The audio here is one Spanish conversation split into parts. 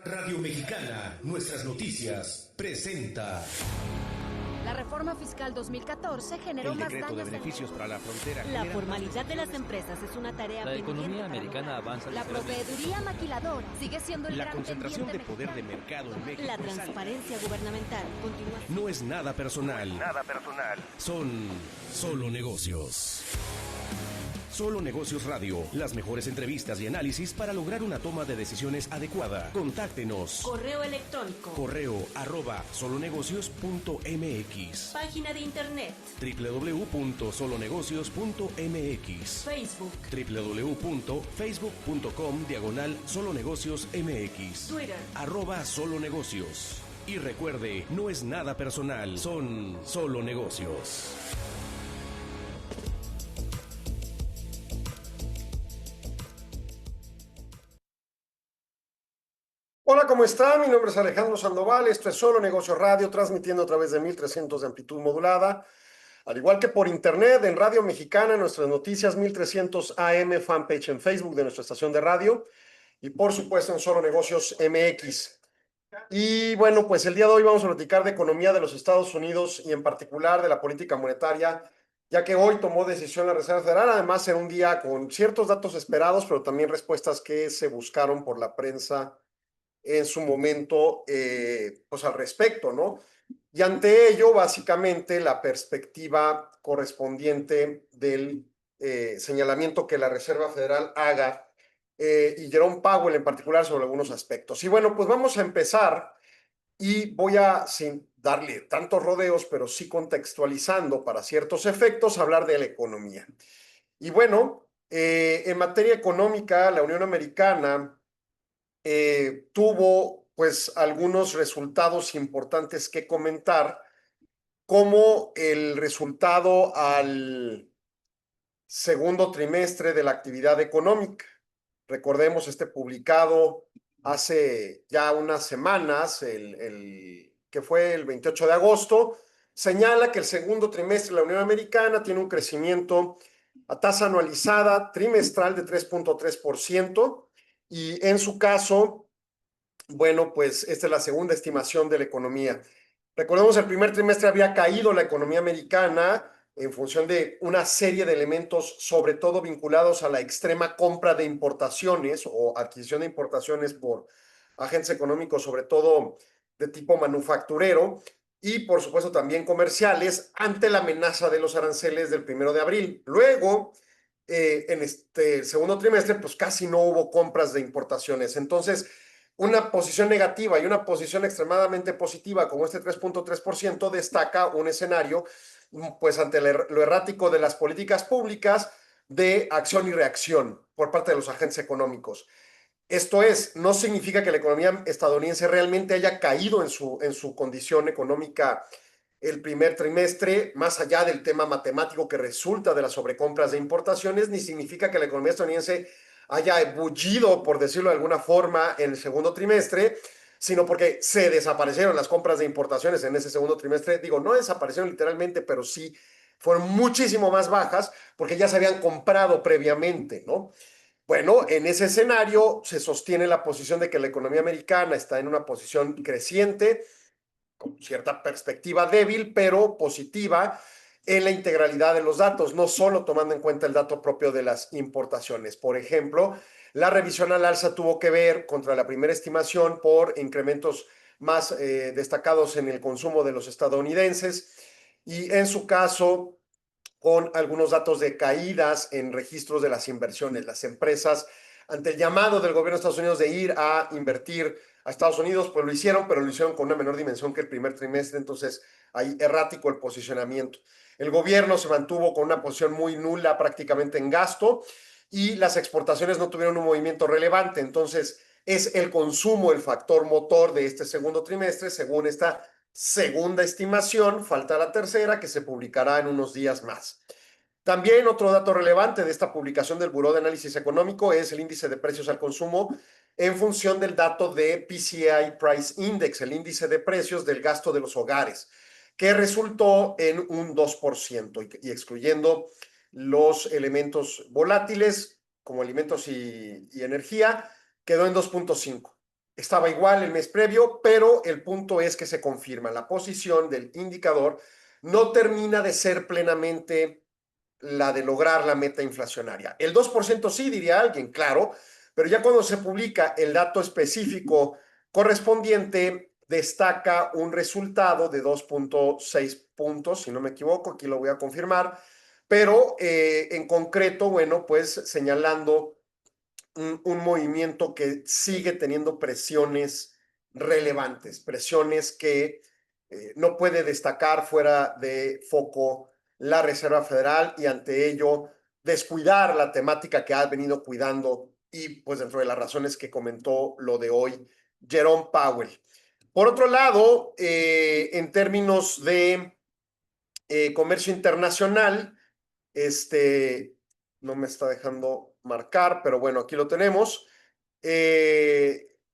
Radio Mexicana, nuestras noticias, presenta. La reforma fiscal 2014 generó más daños. El decreto de beneficios para la frontera. La formalidad de las empresas es una tarea pendiente. La economía americana avanza. La proveeduría maquiladora sigue siendo el La gran concentración de pendiente poder de mercado en México. La transparencia gubernamental continúa. No es nada personal. Son solo negocios. Solo Negocios Radio. Las mejores entrevistas y análisis para lograr una toma de decisiones adecuada. Contáctenos. Correo electrónico. correo@solonegocios.mx. Página de internet. www.solonegocios.mx. Facebook. www.facebook.com/solonegociosmx. Twitter. @solonegocios. Y recuerde, no es nada personal, son solo negocios. Hola, ¿cómo están? Mi nombre es Alejandro Sandoval, esto es Solo Negocios Radio, transmitiendo a través de 1300 de amplitud modulada, al igual que por internet en Radio Mexicana, nuestras noticias 1300 AM, fanpage en Facebook de nuestra estación de radio y por supuesto en Solo Negocios MX. Y bueno, pues el día de hoy vamos a platicar de economía de los Estados Unidos y en particular de la política monetaria, ya que hoy tomó decisión la Reserva Federal, además en un día con ciertos datos esperados, pero también respuestas que se buscaron por la prensa en su momento, pues al respecto, ¿no? Y ante ello, básicamente, la perspectiva correspondiente del señalamiento que la Reserva Federal haga y Jerome Powell en particular sobre algunos aspectos. Y bueno, pues vamos a empezar y voy a, sin darle tantos rodeos, pero sí contextualizando para ciertos efectos, hablar de la economía. Y bueno, en materia económica, la Unión Americana tuvo pues algunos resultados importantes que comentar, como el resultado al segundo trimestre de la actividad económica. Recordemos este publicado hace ya unas semanas, que fue el 28 de agosto, señala que el segundo trimestre de la Unión Americana tiene un crecimiento a tasa anualizada trimestral de 3.3%, y en su caso, bueno, pues esta es la segunda estimación de la economía. Recordemos, el primer trimestre había caído la economía americana en función de una serie de elementos, sobre todo vinculados a la extrema compra de importaciones o adquisición de importaciones por agentes económicos, sobre todo de tipo manufacturero, y por supuesto también comerciales, ante la amenaza de los aranceles del 1 de abril. Luego, en este segundo trimestre, pues casi no hubo compras de importaciones. Entonces, una posición negativa y una posición extremadamente positiva como este 3.3% destaca un escenario, pues ante lo errático de las políticas públicas de acción y reacción por parte de los agentes económicos. Esto es, no significa que la economía estadounidense realmente haya caído en su condición económica el primer trimestre, más allá del tema matemático que resulta de las sobrecompras de importaciones, ni significa que la economía estadounidense haya ebullido, por decirlo de alguna forma, en el segundo trimestre, sino porque se desaparecieron las compras de importaciones en ese segundo trimestre. Digo, no desaparecieron literalmente, pero sí fueron muchísimo más bajas porque ya se habían comprado previamente, ¿no? Bueno, en ese escenario se sostiene la posición de que la economía americana está en una posición creciente, con cierta perspectiva débil, pero positiva en la integralidad de los datos, no solo tomando en cuenta el dato propio de las importaciones. Por ejemplo, la revisión al alza tuvo que ver contra la primera estimación por incrementos más destacados en el consumo de los estadounidenses y en su caso con algunos datos de caídas en registros de las inversiones. Las empresas, ante el llamado del gobierno de Estados Unidos de ir a invertir a Estados Unidos, pues lo hicieron, pero lo hicieron con una menor dimensión que el primer trimestre, entonces ahí errático el posicionamiento. El gobierno se mantuvo con una posición muy nula prácticamente en gasto y las exportaciones no tuvieron un movimiento relevante, entonces es el consumo el factor motor de este segundo trimestre, según esta segunda estimación. Falta la tercera, que se publicará en unos días más. También otro dato relevante de esta publicación del Buró de Análisis Económico es el índice de precios al consumo en función del dato de PCI Price Index, el índice de precios del gasto de los hogares, que resultó en un 2% y excluyendo los elementos volátiles como alimentos y energía, quedó en 2.5%. estaba igual el mes previo, pero el punto es que se confirma. La posición del indicador no termina de ser plenamente la de lograr la meta inflacionaria. El 2% sí, diría alguien, claro, pero ya cuando se publica el dato específico correspondiente, destaca un resultado de 2.6 puntos, si no me equivoco, aquí lo voy a confirmar, pero en concreto, bueno, pues señalando un movimiento que sigue teniendo presiones relevantes, presiones que no puede destacar fuera de foco la Reserva Federal y ante ello descuidar la temática que ha venido cuidando y pues dentro de las razones que comentó lo de hoy Jerome Powell. Por otro lado, en términos de comercio internacional, no me está dejando marcar, pero bueno, aquí lo tenemos.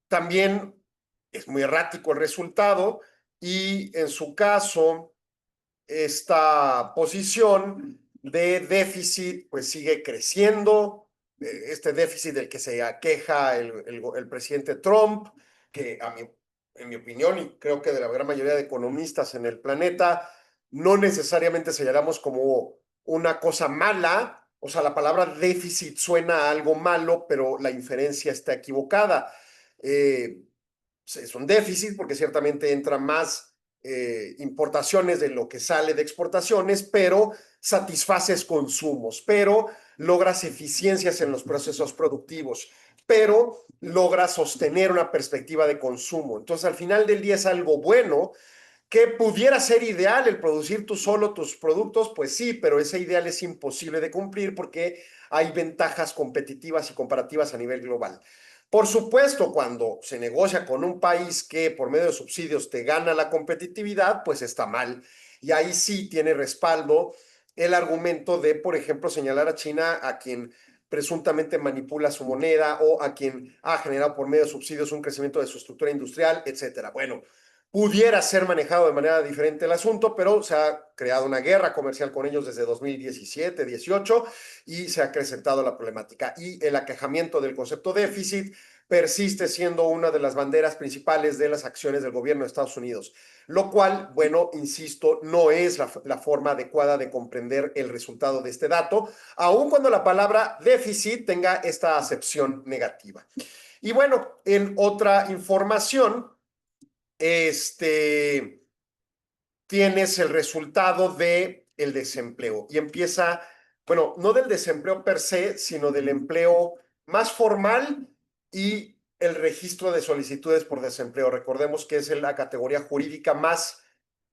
También es muy errático el resultado y en su caso, esta posición de déficit pues sigue creciendo. Este déficit del que se aqueja el presidente Trump, que en mi opinión y creo que de la gran mayoría de economistas en el planeta, no necesariamente señalamos como una cosa mala. O sea, la palabra déficit suena a algo malo, pero la inferencia está equivocada. Es un déficit porque ciertamente entra más importaciones de lo que sale de exportaciones, pero satisfaces consumos, pero logras eficiencias en los procesos productivos, pero logras sostener una perspectiva de consumo. Entonces, al final del día es algo bueno que pudiera ser ideal el producir tú solo tus productos, pues sí, pero ese ideal es imposible de cumplir porque hay ventajas competitivas y comparativas a nivel global. Por supuesto, cuando se negocia con un país que por medio de subsidios te gana la competitividad, pues está mal. Y ahí sí tiene respaldo el argumento de, por ejemplo, señalar a China a quien presuntamente manipula su moneda o a quien ha generado por medio de subsidios un crecimiento de su estructura industrial, etcétera. Bueno, pudiera ser manejado de manera diferente el asunto, pero se ha creado una guerra comercial con ellos desde 2017-18 y se ha acrecentado la problemática. Y el aquejamiento del concepto déficit persiste siendo una de las banderas principales de las acciones del gobierno de Estados Unidos, lo cual, bueno, insisto, no es la forma adecuada de comprender el resultado de este dato, aun cuando la palabra déficit tenga esta acepción negativa. Y bueno, en otra información, tienes el resultado del desempleo y empieza, bueno, no del desempleo per se, sino del empleo más formal y el registro de solicitudes por desempleo. Recordemos que es la categoría jurídica más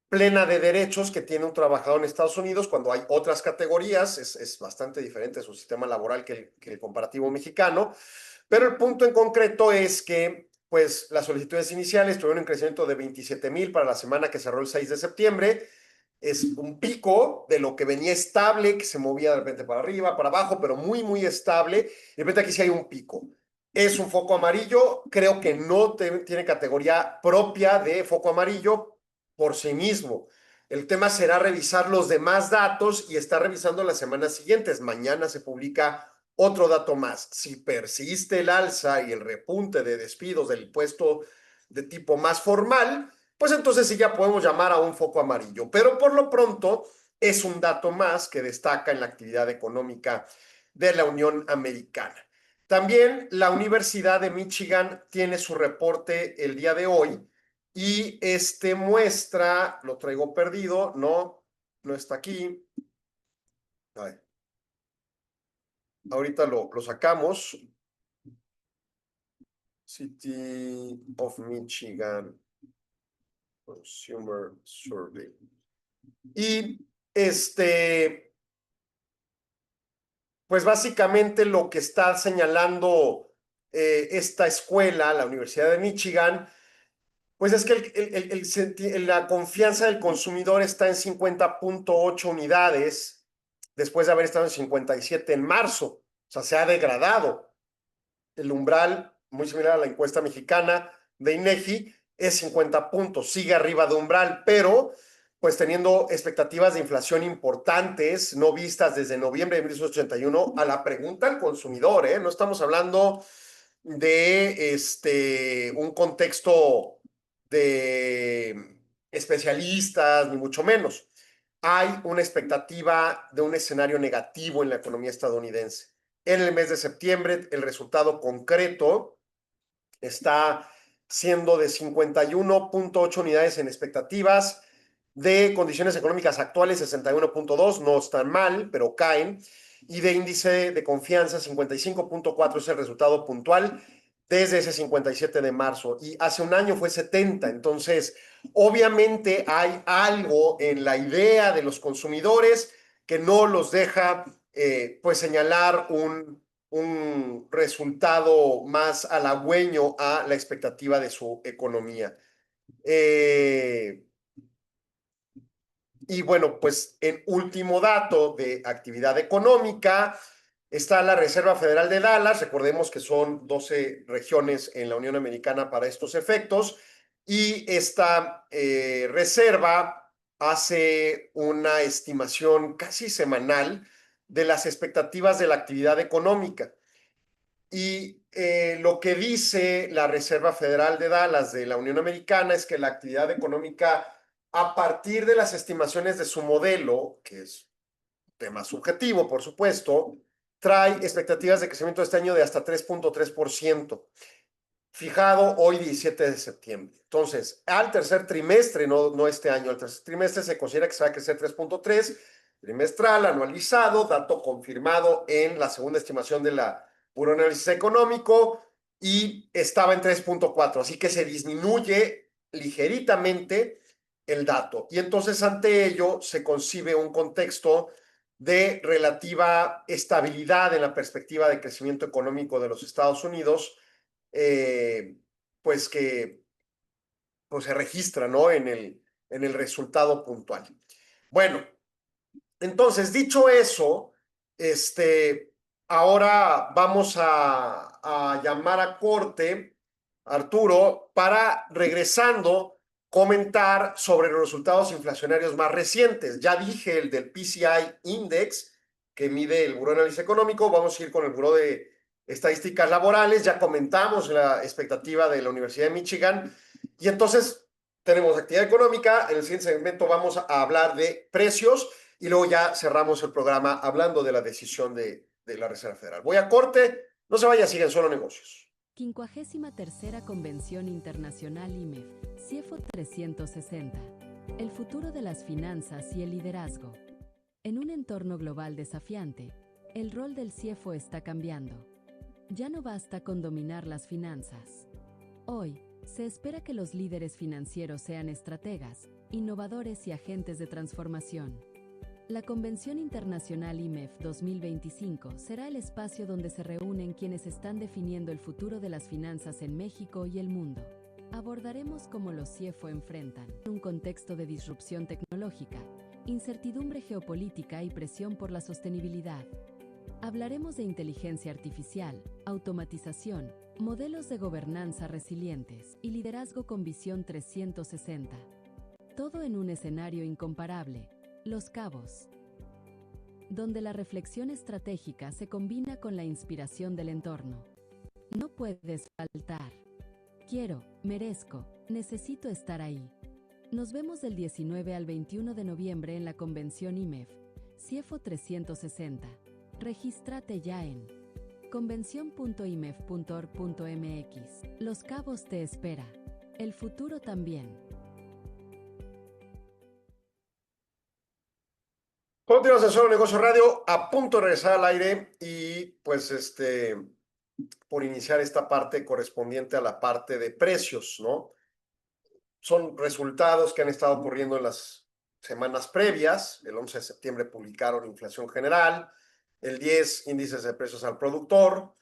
plena de derechos que tiene un trabajador en Estados Unidos. Cuando hay otras categorías, es bastante diferente su sistema laboral que el comparativo mexicano. Pero el punto en concreto es que pues las solicitudes iniciales tuvieron un crecimiento de 27,000 para la semana que cerró el 6 de septiembre. Es un pico de lo que venía estable, que se movía de repente para arriba, para abajo, pero muy, muy estable. De repente aquí sí hay un pico. Es un foco amarillo, creo que no tiene categoría propia de foco amarillo por sí mismo. El tema será revisar los demás datos y estar revisando las semanas siguientes. Mañana se publica otro dato más. Si persiste el alza y el repunte de despidos del puesto de tipo más formal, pues entonces sí ya podemos llamar a un foco amarillo. Pero por lo pronto es un dato más que destaca en la actividad económica de la Unión Americana. También la Universidad de Michigan tiene su reporte el día de hoy y muestra, lo traigo perdido, no está aquí. A ver. Ahorita lo sacamos. City of Michigan Consumer Survey. Y pues básicamente lo que está señalando esta escuela, la Universidad de Michigan, pues es que la confianza del consumidor está en 50.8 unidades después de haber estado en 57 en marzo. O sea, se ha degradado. El umbral, muy similar a la encuesta mexicana de INEGI, es 50 puntos, sigue arriba de umbral, pero pues teniendo expectativas de inflación importantes, no vistas desde noviembre de 1981, a la pregunta al consumidor, no estamos hablando de un contexto de especialistas, ni mucho menos. Hay una expectativa de un escenario negativo en la economía estadounidense. En el mes de septiembre, el resultado concreto está siendo de 51.8 unidades en expectativas, de condiciones económicas actuales 61.2, no están mal, pero caen, y de índice de confianza 55.4 es el resultado puntual desde ese 57 de marzo, y hace un año fue 70, entonces obviamente hay algo en la idea de los consumidores que no los deja pues señalar un resultado más halagüeño a la expectativa de su economía. Y bueno, pues en último dato de actividad económica está la Reserva Federal de Dallas. Recordemos que son 12 regiones en la Unión Americana para estos efectos. Y esta reserva hace una estimación casi semanal de las expectativas de la actividad económica. Y lo que dice la Reserva Federal de Dallas de la Unión Americana es que la actividad económica, a partir de las estimaciones de su modelo, que es un tema subjetivo, por supuesto, trae expectativas de crecimiento de este año de hasta 3.3%, fijado hoy 17 de septiembre. Entonces, al tercer trimestre, no este año, al tercer trimestre se considera que se va a crecer 3.3, trimestral, anualizado, dato confirmado en la segunda estimación de la Buró de Análisis Económico, y estaba en 3.4, así que se disminuye ligeritamente el dato. Y entonces ante ello se concibe un contexto de relativa estabilidad en la perspectiva de crecimiento económico de los Estados Unidos, pues que pues se registra, ¿no? En el resultado puntual. Bueno, entonces, dicho eso, ahora vamos a llamar a corte, Arturo, para, regresando, comentar sobre los resultados inflacionarios más recientes. Ya dije el del PCI Index, que mide el Buró de Análisis Económico. Vamos a ir con el Buró de Estadísticas Laborales. Ya comentamos la expectativa de la Universidad de Michigan. Y entonces tenemos actividad económica. En el siguiente segmento vamos a hablar de precios y luego ya cerramos el programa hablando de la decisión de la Reserva Federal. Voy a corte, no se vaya, siguen Solo Negocios. 53ª Convención Internacional IMEF, CIEFO 360. El futuro de las finanzas y el liderazgo. En un entorno global desafiante, el rol del CIEFO está cambiando. Ya no basta con dominar las finanzas. Hoy, se espera que los líderes financieros sean estrategas, innovadores y agentes de transformación. La Convención Internacional IMEF 2025 será el espacio donde se reúnen quienes están definiendo el futuro de las finanzas en México y el mundo. Abordaremos cómo los CIEFO enfrentan un contexto de disrupción tecnológica, incertidumbre geopolítica y presión por la sostenibilidad. Hablaremos de inteligencia artificial, automatización, modelos de gobernanza resilientes y liderazgo con visión 360. Todo en un escenario incomparable, Los Cabos, donde la reflexión estratégica se combina con la inspiración del entorno. No puedes faltar. Quiero, merezco, necesito estar ahí. Nos vemos del 19 al 21 de noviembre en la Convención IMEF, CIEFO 360. Regístrate ya en convención.imef.org.mx. Los Cabos te espera. El futuro también. Continuamos en Solo Negocio Radio, a punto de regresar al aire y pues por iniciar esta parte correspondiente a la parte de precios, ¿no? Son resultados que han estado ocurriendo en las semanas previas. El 11 de septiembre publicaron inflación general, el 10 índices de precios al productor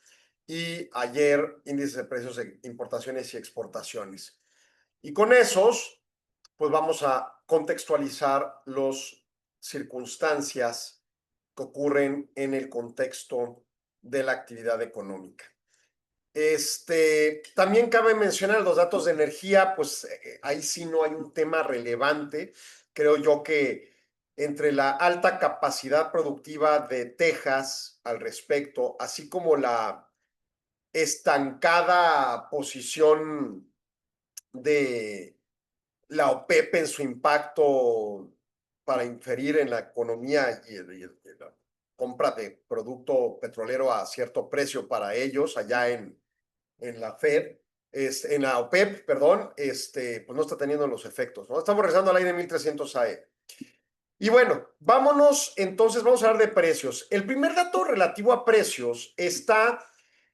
y ayer índices de precios de importaciones y exportaciones. Y con esos, pues vamos a contextualizar las circunstancias que ocurren en el contexto de la actividad económica. También cabe mencionar los datos de energía, pues ahí sí no hay un tema relevante. Creo yo que entre la alta capacidad productiva de Texas al respecto, así como la estancada posición de la OPEP en su impacto para inferir en la economía y la compra de producto petrolero a cierto precio para ellos allá en la Fed, en la OPEP, perdón, pues no está teniendo los efectos, ¿no? Estamos regresando al aire 1300 AE. Y bueno, vámonos entonces, vamos a hablar de precios. El primer dato relativo a precios está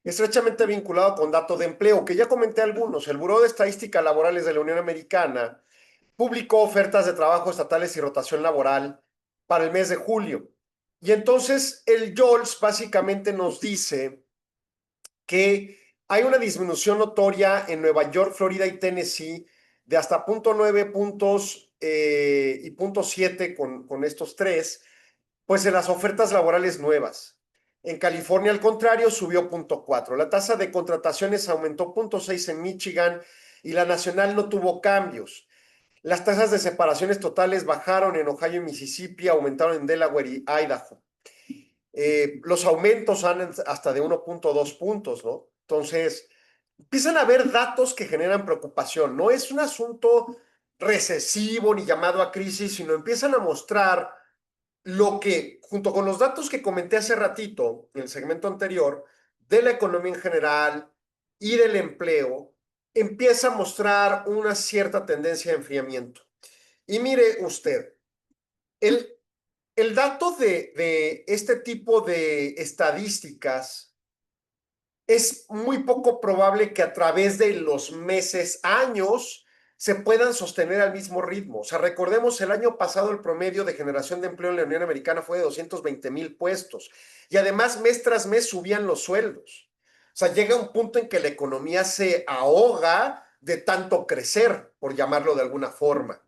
estrechamente vinculado con datos de empleo, que ya comenté algunos. El Buró de Estadística Laborales de la Unión Americana publicó ofertas de trabajo estatales y rotación laboral para el mes de julio. Y entonces el JOLTS básicamente nos dice que hay una disminución notoria en Nueva York, Florida y Tennessee de hasta 0.9 puntos y 0.7 con estos tres, pues en las ofertas laborales nuevas. En California, al contrario, subió 0.4. La tasa de contrataciones aumentó 0.6 en Michigan y la nacional no tuvo cambios. Las tasas de separaciones totales bajaron en Ohio y Mississippi, aumentaron en Delaware y Idaho. Los aumentos han hasta de 1.2 puntos, ¿no? Entonces, empiezan a haber datos que generan preocupación. No es un asunto recesivo ni llamado a crisis, sino empiezan a mostrar lo que, junto con los datos que comenté hace ratito en el segmento anterior, de la economía en general y del empleo, empieza a mostrar una cierta tendencia de enfriamiento. Y mire usted, el dato de este tipo de estadísticas es muy poco probable que a través de los meses, años, se puedan sostener al mismo ritmo. O sea, recordemos, el año pasado el promedio de generación de empleo en la Unión Americana fue de 220,000 puestos. Y además, mes tras mes subían los sueldos. O sea, llega un punto en que la economía se ahoga de tanto crecer, por llamarlo de alguna forma.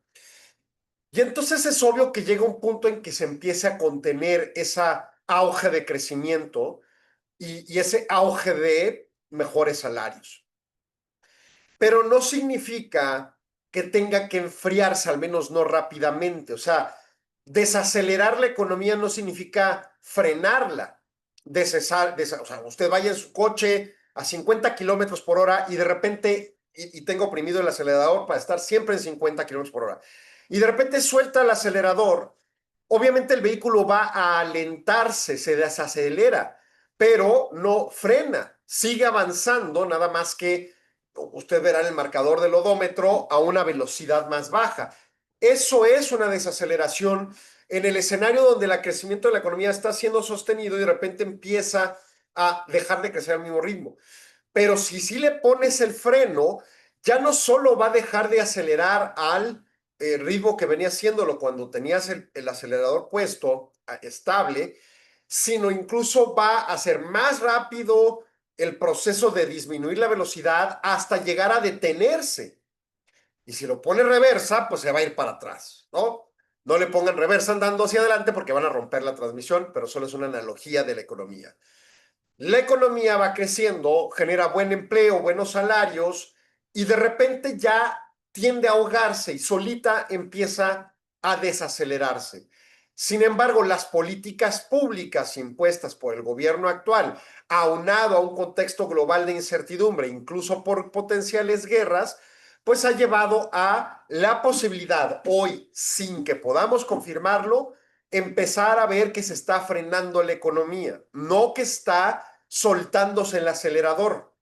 Y entonces es obvio que llega un punto en que se empiece a contener esa auge de crecimiento y ese auge de mejores salarios. Pero no significa que tenga que enfriarse, al menos no rápidamente. O sea, desacelerar la economía no significa frenarla. O sea, usted vaya en su coche a 50 kilómetros por hora y de repente, y tengo oprimido el acelerador para estar siempre en 50 kilómetros por hora, y de repente suelta el acelerador, obviamente el vehículo va a alentarse, se desacelera, pero no frena, sigue avanzando, nada más que usted verá en el marcador del odómetro a una velocidad más baja. Eso es una desaceleración en el escenario donde el crecimiento de la economía está siendo sostenido y de repente empieza a dejar de crecer al mismo ritmo. Pero si sí le pones el freno, ya no solo va a dejar de acelerar al ritmo que venía haciéndolo cuando tenías el acelerador puesto estable, sino incluso va a ser más rápido el proceso de disminuir la velocidad hasta llegar a detenerse. Y si lo pone reversa, pues se va a ir para atrás, ¿no? No le pongan reversa andando hacia adelante porque van a romper la transmisión, pero solo es una analogía de la economía. La economía va creciendo, genera buen empleo, buenos salarios, y de repente ya tiende a ahogarse y solita empieza a desacelerarse. Sin embargo, las políticas públicas impuestas por el gobierno actual, aunado a un contexto global de incertidumbre, incluso por potenciales guerras, pues ha llevado a la posibilidad hoy, sin que podamos confirmarlo, empezar a ver que se está frenando la economía, no que está soltándose el acelerador.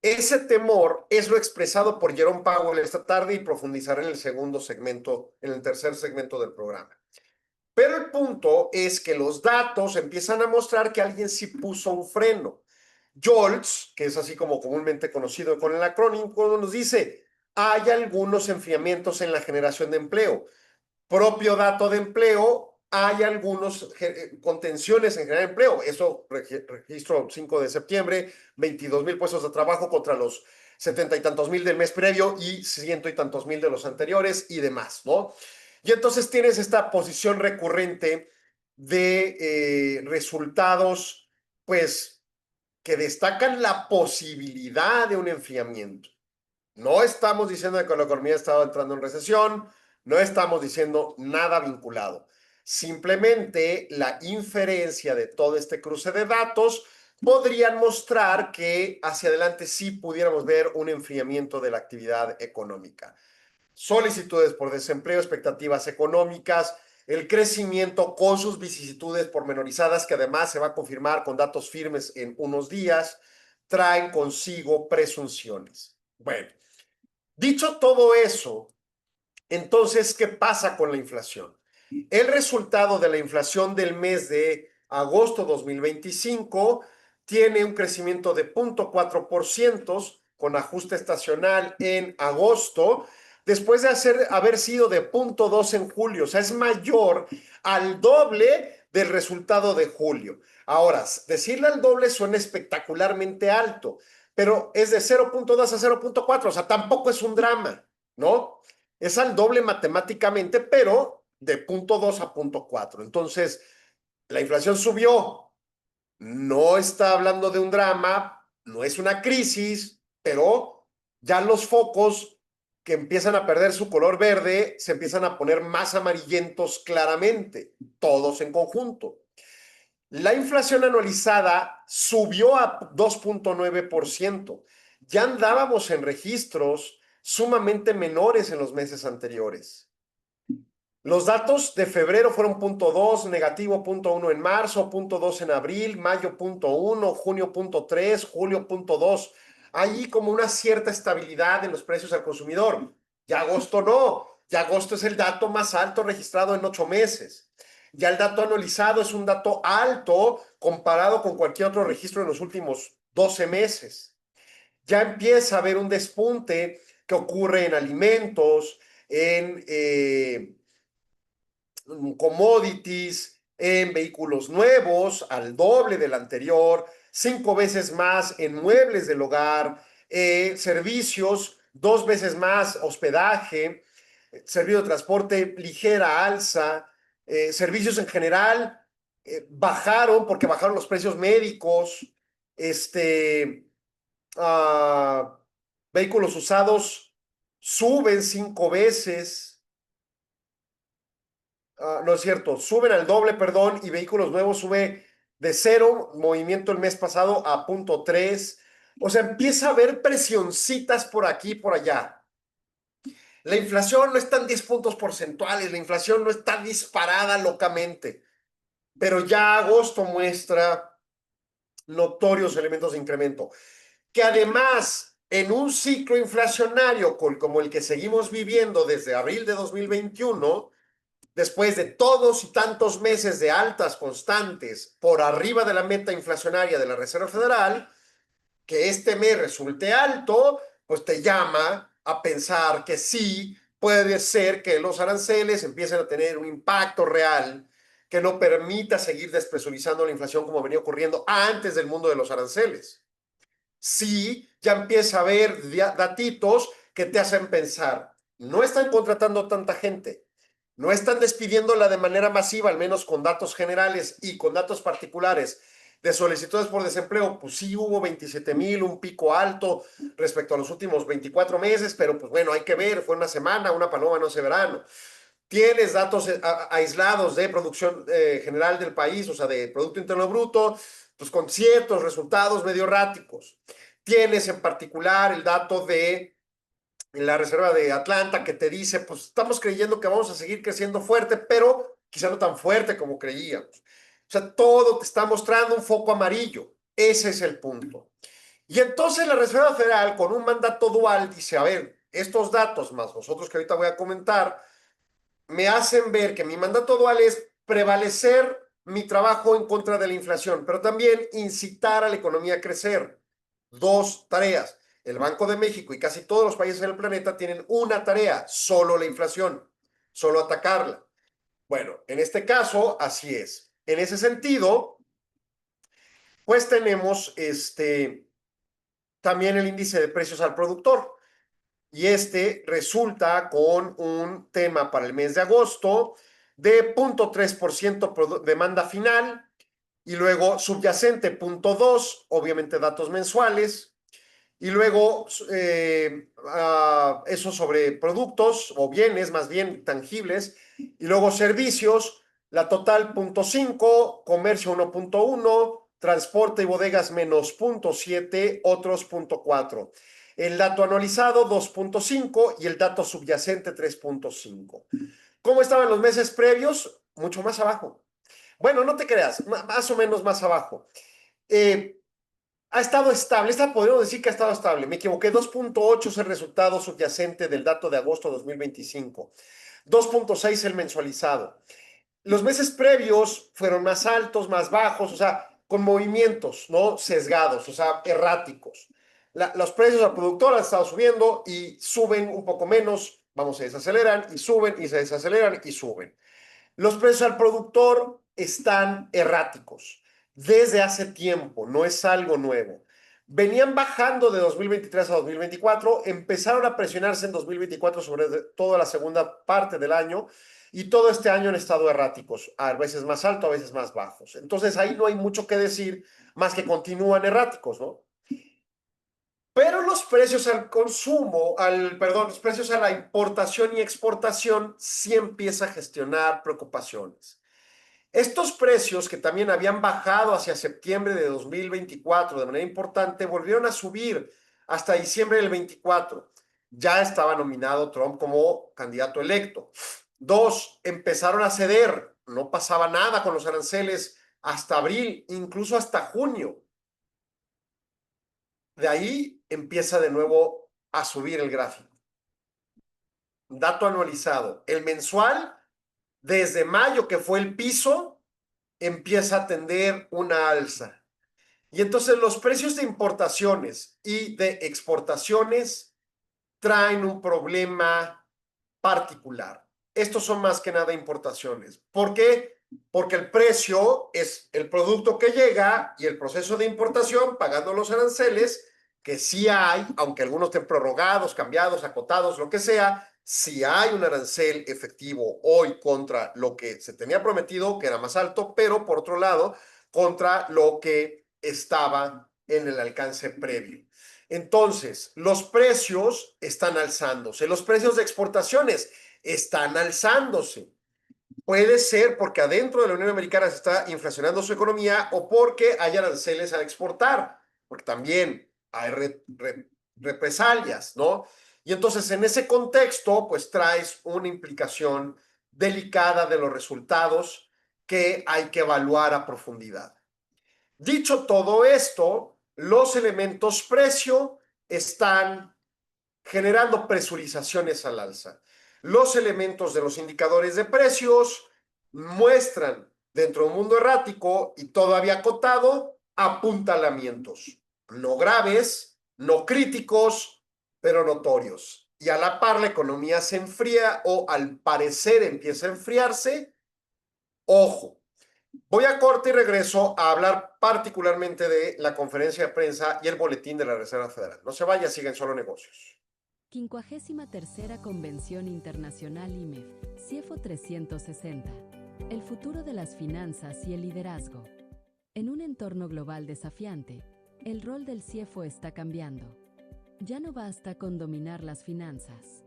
Ese temor es lo expresado por Jerome Powell esta tarde y profundizaré en el segundo segmento, en el tercer segmento del programa. Pero el punto es que los datos empiezan a mostrar que alguien sí puso un freno. JOLTS, que es así como comúnmente conocido con el acrónimo, nos dice, hay algunos enfriamientos en la generación de empleo. Propio dato de empleo, hay algunos contenciones en general de empleo. Eso, registro 5 de septiembre, 22,000 puestos de trabajo contra los 70 y tantos mil del mes previo y 100 y tantos mil de los anteriores y demás, ¿no? Y entonces tienes esta posición recurrente de resultados, pues, que destacan la posibilidad de un enfriamiento. No estamos diciendo que la economía estaba entrando en recesión, no estamos diciendo nada vinculado. Simplemente la inferencia de todo este cruce de datos podrían mostrar que hacia adelante sí pudiéramos ver un enfriamiento de la actividad económica. Solicitudes por desempleo, expectativas económicas, el crecimiento con sus vicisitudes pormenorizadas, que además se va a confirmar con datos firmes en unos días, traen consigo presunciones. Bueno, dicho todo eso, entonces, ¿qué pasa con la inflación? El resultado de la inflación del mes de agosto 2025 tiene un crecimiento de 0.4% con ajuste estacional en agosto, después de haber sido de 0.2 en julio, o sea, es mayor al doble del resultado de julio. Ahora, decirle al doble suena espectacularmente alto, pero es de 0.2 a 0.4, o sea, tampoco es un drama, ¿no? Es al doble matemáticamente, pero de 0.2 a 0.4. Entonces, la inflación subió. No está hablando de un drama, no es una crisis, pero ya los focos que empiezan a perder su color verde se empiezan a poner más amarillentos claramente, todos en conjunto. La inflación anualizada subió a 2.9%. Ya andábamos en registros sumamente menores en los meses anteriores. Los datos de febrero fueron 0.2, negativo 0.1 en marzo, 0.2 en abril, mayo 0.1, junio 0.3, julio 0.2. Hay como una cierta estabilidad en los precios al consumidor. Ya agosto no. Ya agosto es el dato más alto registrado en 8 meses. Ya el dato anualizado es un dato alto comparado con cualquier otro registro en los últimos 12 meses. Ya empieza a haber un despunte que ocurre en alimentos, en commodities, en vehículos nuevos, al doble del anterior, 5 veces más en muebles del hogar, servicios, 2 veces más hospedaje, servicio de transporte ligera alza, servicios en general bajaron porque bajaron los precios médicos, vehículos usados suben 5 veces, no es cierto, suben al doble, perdón, y vehículos nuevos sube de 0, movimiento el mes pasado a 0.3. O sea, empieza a haber presioncitas por aquí y por allá. La inflación no está en 10 puntos porcentuales, la inflación no está disparada locamente, pero ya agosto muestra notorios elementos de incremento, que además en un ciclo inflacionario como el que seguimos viviendo desde abril de 2021, después de todos y tantos meses de altas constantes por arriba de la meta inflacionaria de la Reserva Federal, que este mes resulte alto, pues te llama a pensar que sí puede ser que los aranceles empiecen a tener un impacto real que no permita seguir despresurizando la inflación como venía ocurriendo antes del mundo de los aranceles. Sí, ya empieza a haber datitos que te hacen pensar, no están contratando tanta gente, no están despidiéndola de manera masiva, al menos con datos generales y con datos particulares de solicitudes por desempleo, pues sí hubo 27,000, un pico alto respecto a los últimos 24 meses, pero pues bueno, hay que ver, fue una semana, una paloma no hace verano. Tienes datos aislados de producción general del país, o sea, de Producto Interno Bruto, pues con ciertos resultados medio erráticos. Tienes en particular el dato de la Reserva de Atlanta que te dice, pues estamos creyendo que vamos a seguir creciendo fuerte, pero quizá no tan fuerte como creíamos. O sea, todo te está mostrando un foco amarillo. Ese es el punto. Y entonces la Reserva Federal, con un mandato dual, dice, a ver, estos datos más los otros que ahorita voy a comentar, me hacen ver que mi mandato dual es prevalecer mi trabajo en contra de la inflación, pero también incitar a la economía a crecer. 2 tareas. El Banco de México y casi todos los países del planeta tienen una tarea, solo la inflación, solo atacarla. Bueno, en este caso, así es. En ese sentido, pues tenemos también el índice de precios al productor. Y resulta con un tema para el mes de agosto de 0.3% demanda final y luego subyacente 0.2, obviamente datos mensuales, y luego eso sobre productos o bienes más bien tangibles, y luego servicios, la total 0.5, comercio 1.1, transporte y bodegas menos 0.7, otros 0.4. El dato anualizado 2.5 y el dato subyacente 3.5. ¿Cómo estaban los meses previos? Mucho más abajo. Bueno, no te creas, más o menos más abajo. Ha estado estable, podríamos decir que ha estado estable. Me equivoqué, 2.8 es el resultado subyacente del dato de agosto de 2025. 2.6 el mensualizado. Los meses previos fueron más altos, más bajos, o sea, con movimientos, ¿no? Sesgados, o sea, erráticos. Los precios al productor han estado subiendo y suben un poco menos, vamos, se desaceleran y suben y se desaceleran y suben. Los precios al productor están erráticos desde hace tiempo, no es algo nuevo. Venían bajando de 2023 a 2024, empezaron a presionarse en 2024 sobre toda la segunda parte del año y todo este año han estado erráticos, a veces más altos, a veces más bajos. Entonces ahí no hay mucho que decir más que continúan erráticos, ¿no? Pero los precios al consumo, los precios a la importación y exportación sí empieza a gestionar preocupaciones. Estos precios, que también habían bajado hacia septiembre de 2024 de manera importante, volvieron a subir hasta diciembre del 24. Ya estaba nominado Trump como candidato electo. 2, empezaron a ceder. No pasaba nada con los aranceles hasta abril, incluso hasta junio. De ahí empieza de nuevo a subir el gráfico. Dato anualizado. El mensual, desde mayo, que fue el piso, empieza a tender una alza. Y entonces los precios de importaciones y de exportaciones traen un problema particular. Estos son más que nada importaciones. ¿Por qué? Porque el precio es el producto que llega y el proceso de importación, pagando los aranceles, que sí hay, aunque algunos estén prorrogados, cambiados, acotados, lo que sea, sí hay un arancel efectivo hoy contra lo que se tenía prometido, que era más alto, pero por otro lado, contra lo que estaba en el alcance previo. Entonces, los precios están alzándose, los precios de exportaciones están alzándose. Puede ser porque adentro de la Unión Americana se está inflacionando su economía o porque hay aranceles a exportar, porque también hay represalias, ¿no? Y entonces en ese contexto, pues traes una implicación delicada de los resultados que hay que evaluar a profundidad. Dicho todo esto, los elementos precio están generando presurizaciones al alza. Los elementos de los indicadores de precios muestran dentro de un mundo errático y todavía acotado apuntalamientos, no graves, no críticos, pero notorios. Y a la par la economía se enfría o al parecer empieza a enfriarse. Ojo, voy a corte y regreso a hablar particularmente de la conferencia de prensa y el boletín de la Reserva Federal. No se vaya, sigan Solo Negocios. 53ª Convención Internacional IMEF, CIEFO 360. El futuro de las finanzas y el liderazgo. En un entorno global desafiante, el rol del CIEFO está cambiando. Ya no basta con dominar las finanzas.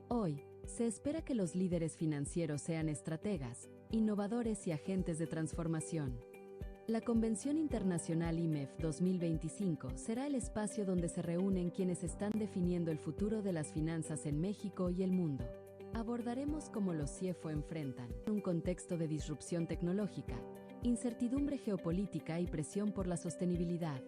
Hoy, se espera que los líderes financieros sean estrategas, innovadores y agentes de transformación. La Convención Internacional IMEF 2025 será el espacio donde se reúnen quienes están definiendo el futuro de las finanzas en México y el mundo. Abordaremos cómo los CIEFO enfrentan un contexto de disrupción tecnológica, incertidumbre geopolítica y presión por la sostenibilidad.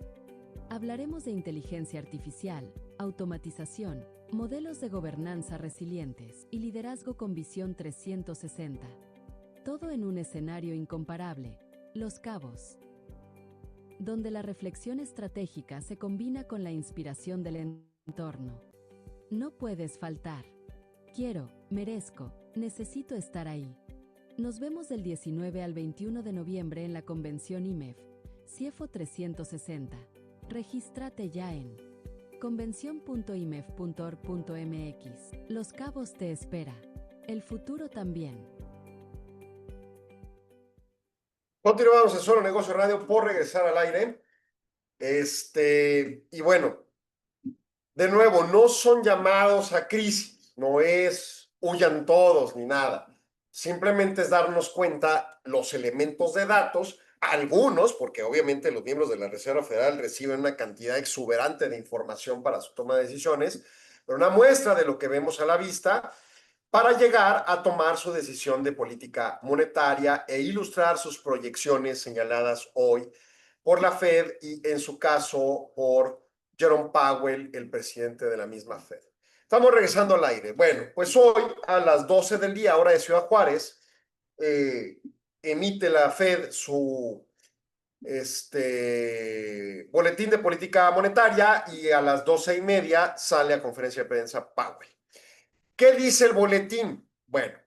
Hablaremos de inteligencia artificial, automatización, modelos de gobernanza resilientes y liderazgo con visión 360. Todo en un escenario incomparable, Los Cabos, donde la reflexión estratégica se combina con la inspiración del entorno. No puedes faltar. Quiero, merezco, necesito estar ahí. Nos vemos del 19 al 21 de noviembre en la convención IMEF, CIEFO 360. Regístrate ya en convención.imef.org.mx. Los Cabos te espera. El futuro también. Continuamos en Solo Negocio Radio por regresar al aire. Y bueno, de nuevo, no son llamados a crisis, no es huyan todos ni nada. Simplemente es darnos cuenta los elementos de datos Algunos, porque obviamente los miembros de la Reserva Federal reciben una cantidad exuberante de información para su toma de decisiones, pero una muestra de lo que vemos a la vista para llegar a tomar su decisión de política monetaria e ilustrar sus proyecciones señaladas hoy por la Fed y en su caso por Jerome Powell, el presidente de la misma Fed. Estamos regresando al aire. Bueno, pues hoy a las 12 del día, hora de Ciudad Juárez, emite la Fed su boletín de política monetaria y a las 12:30 sale a conferencia de prensa Powell. ¿Qué dice el boletín? Bueno,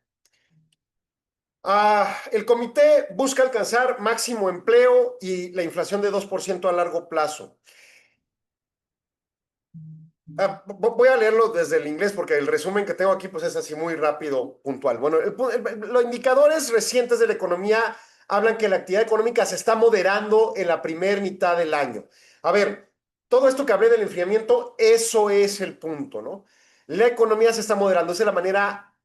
el comité busca alcanzar máximo empleo y la inflación de 2% a largo plazo. Voy a leerlo desde el inglés porque el resumen que tengo aquí pues es así muy rápido, puntual. Bueno, los indicadores recientes de la economía hablan que la actividad económica se está moderando en la primera mitad del año. A ver, todo esto que hablé del enfriamiento, eso es el punto, ¿no? La economía se está moderando, esa es la manera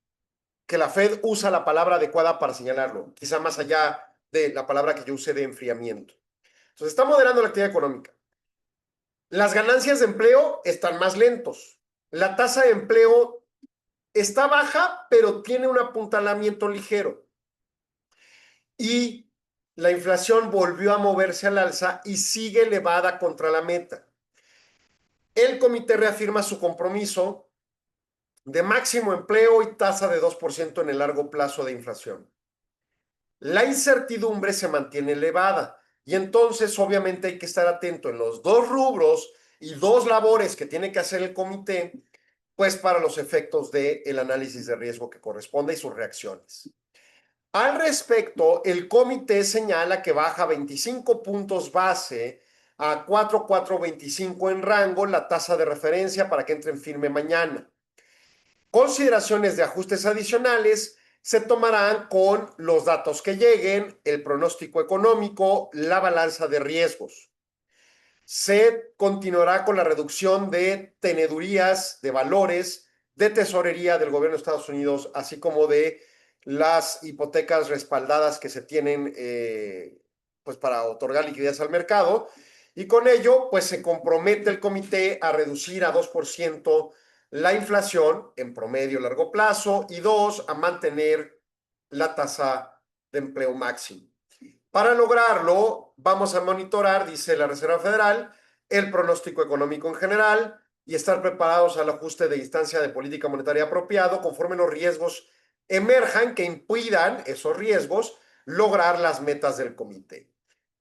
que la Fed usa la palabra adecuada para señalarlo, quizá más allá de la palabra que yo usé de enfriamiento. Entonces, está moderando la actividad económica. Las ganancias de empleo están más lentos. La tasa de empleo está baja, pero tiene un apuntalamiento ligero. Y la inflación volvió a moverse al alza y sigue elevada contra la meta. El comité reafirma su compromiso de máximo empleo y tasa de 2% en el largo plazo de inflación. La incertidumbre se mantiene elevada y entonces obviamente hay que estar atento en los dos rubros y dos labores que tiene que hacer el comité, pues para los efectos del análisis de riesgo que corresponde y sus reacciones. Al respecto, el comité señala que baja 25 puntos base a 4,425 en rango la tasa de referencia para que entre en firme mañana. Consideraciones de ajustes adicionales se tomarán con los datos que lleguen, el pronóstico económico, la balanza de riesgos. Se continuará con la reducción de tenedurías de valores de tesorería del gobierno de Estados Unidos, así como de las hipotecas respaldadas que se tienen pues para otorgar liquidez al mercado. Y con ello, pues se compromete el comité a reducir a 2% la inflación en promedio a largo plazo y 2, a mantener la tasa de empleo máximo. Para lograrlo, vamos a monitorar, dice la Reserva Federal, el pronóstico económico en general y estar preparados al ajuste de instancia de política monetaria apropiado conforme los riesgos emerjan que impidan esos riesgos lograr las metas del comité.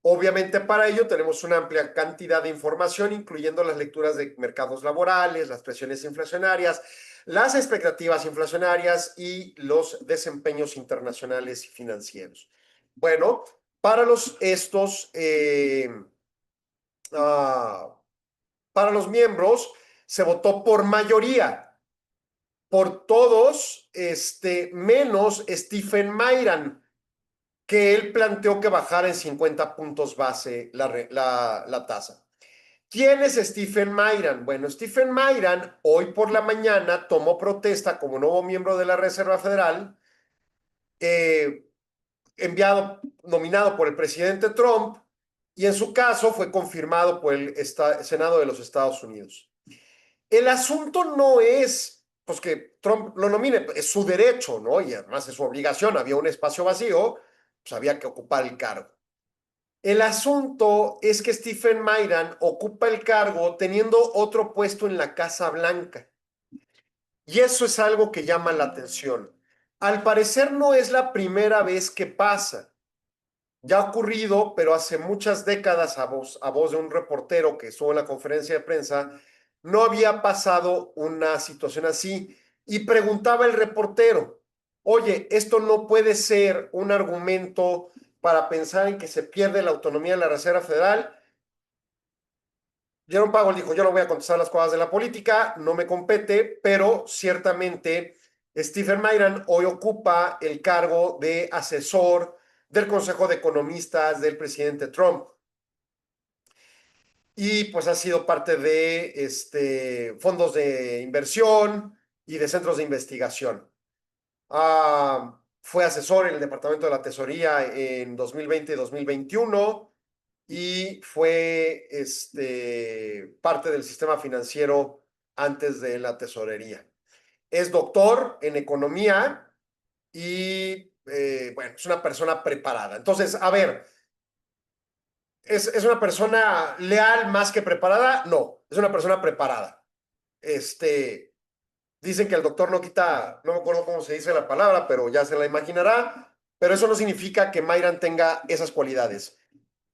Obviamente para ello tenemos una amplia cantidad de información, incluyendo las lecturas de mercados laborales, las presiones inflacionarias, las expectativas inflacionarias y los desempeños internacionales y financieros. Bueno, para para los miembros se votó por mayoría, por todos, menos Stephen Mayran, que él planteó que bajara en 50 puntos base la tasa. ¿Quién es Stephen Mayran? Bueno, Stephen Mayran hoy por la mañana tomó protesta como nuevo miembro de la Reserva Federal, nominado por el presidente Trump, y en su caso fue confirmado por el Senado de los Estados Unidos. El asunto no es pues, que Trump lo nomine, es su derecho, ¿no? Y además es su obligación, había un espacio vacío, pues había que ocupar el cargo. El asunto es que Stephen Mayran ocupa el cargo teniendo otro puesto en la Casa Blanca. Y eso es algo que llama la atención. Al parecer no es la primera vez que pasa. Ya ha ocurrido, pero hace muchas décadas, a voz de un reportero que estuvo en la conferencia de prensa, no había pasado una situación así. Y preguntaba el reportero, oye, esto no puede ser un argumento para pensar en que se pierde la autonomía de la Reserva Federal. Jerome Powell dijo, yo no voy a contestar las cosas de la política, no me compete, pero ciertamente Stephen Mayran hoy ocupa el cargo de asesor del Consejo de Economistas del presidente Trump. Y pues ha sido parte de fondos de inversión y de centros de investigación. fue asesor en el Departamento de la Tesorería en 2020 y 2021 y fue parte del sistema financiero antes de la tesorería. Es doctor en economía y, bueno, es una persona preparada. Entonces, a ver, ¿es una persona leal más que preparada? No, es una persona preparada. Dicen que el doctor no quita, no me acuerdo cómo se dice la palabra, pero ya se la imaginará, pero eso no significa que Mayran tenga esas cualidades.